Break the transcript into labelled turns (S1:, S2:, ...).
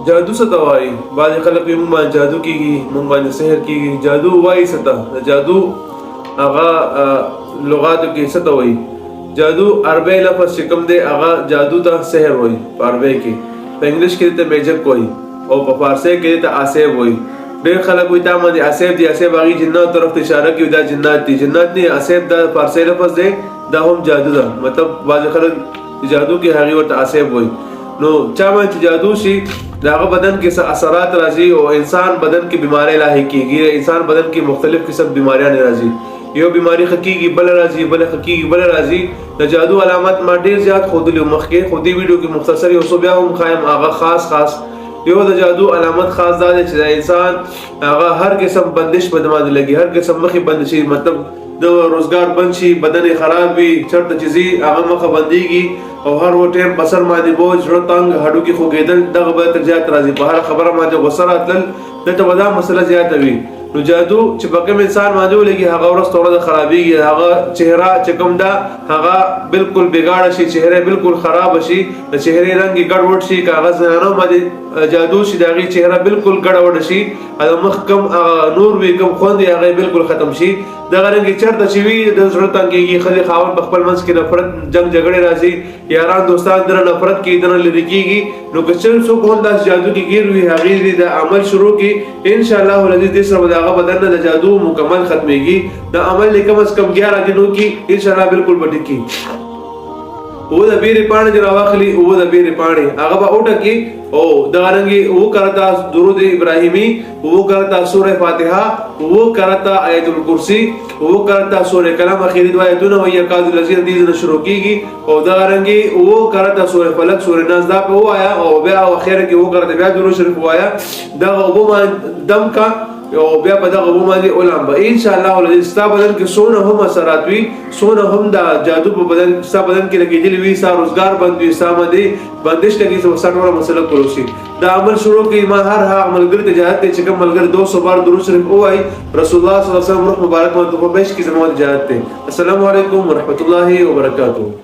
S1: جادو څه ته وایي؟ بعضې خلک وایي موږ باندې جادو کېږي، موږ باندې سحر کېږي. جادو وایي څه ته؟ د جادو هغه لغاتو کې څه ته وایي؟ جادو عربی لفظ چې کوم دی هغه جادو ته سحر وایي په عربی کې. په انګلیش کې ته میجک وایي او په فارسی کې ته آسیب وایي. ډېر خلک وایي تا باندې آسیب دی، آسیب هغې جناتو طرف ته اشاره کوي دا جنات دي. جنات نه، آسیب دا فارسی لفظ دی، دا هم جادو ده. مطلب بعضې خلک چې جادو کې هغې ورته آسیب وایي. نو چا باندې چې جادو شي د هغه بدن کې څه اثرات راځي او انسان بدن کې بیماری لاحق کېږي. انسان بدن کې مختلف قسم بیماریان راځي، یو بیماری ښه کېږي بله راځي، بله ښه کېږي بله راځي. د جادو علامات ما ډېر زیات ښودلي وو مخکې، خو دې ویډیو کې مختصر یو څو بیا هم ښایم. هغه خاص یو د جادو علامت خاص دا دی چې د انسان هغه هر قسم بندش په دماغ لګي، هر قسم مخې بند شي، مطلب د روزګار بند شي، بدن خراب وي، چرته چې ځي هغه مخه بندېږي او هر ټیم په سر باندې بوج، زړه تنګ، هډوکي خوږېدل، دغه به تر زیات راځي. په هره خبره باندې غوسه راتلل، دلته به دا مسله زیاته وي. نو جادو چې په کوم انسان باندې ولګي هغه ورځ په ورځ خرابېږي، هغه چهره چې کوم ده هغه بالکل بګاړه شي، چهره بالکل خراب شي، د چهرې رنګ یې ګډوډ شي. که هغه زنانو باندې جادو شي د هغې چهره بالکل ګډوډه شي، د مخ کوم نور وي، کوم خوند وي هغه بالکل ختم شي. دغه رنګ چېرته چې وي د زړه تنګېږي، ښځې خاوند په خپل منځ کې نفرت، جنګ جګړې راځي، یاران دوستان درنه نفرت کېږي، درنه لرې کېږي. نو که څوک هم داسې جادو کې ګیر وي هغې دې د عمل شروع کړي، انشاءالله العزیز دې سره به د هغه بدن نه د جادو مکمل ختمېږي. د عمل یې کم از کم 11 دنو کې انشاءالله بالکل به ټیک کړي. اووه د بیرې پاڼې چې راواخلي، اووه د بیرې پاڼې هغه به وټکي او دغه رنګې اووه کرته درود ابراهیمي، اووه کرته سوره فاتحه، اووه کرته آیت الکرسي، اووه کرته سوره کلام اخیری دوه آیتونه وایي یکاد الذین دې نه شروع کېږي. او دغه رنګې اووه کرته سوره فلک، سوره ناس دا په ووایه او بیا اخره کې اووه کرته بیا درود شریف ووایه. دغه اوبه باندې دم کا او بیا په دغه اوبو باندې ولامبه. انشاءالله العزیز ستا بدن کې څونه هم اثرات وي، څونه هم د جادو په بدن ستا بدن کې لګېدلي وي، ستا روزګار بند وي، ستا باندې بندش لګي، ستا ټوله مسله کولو شي. دا عمل شروع کړي. ما هر هغه ملګري ته اجازت دی چې کوم ملګری 200 بار درود شریف ووایي رسول الله صلی الله علیه وسلم روح مبارک باندې په بیش کې زما اجازت دی. السلام علیکم ورحمت الله وبرکاته.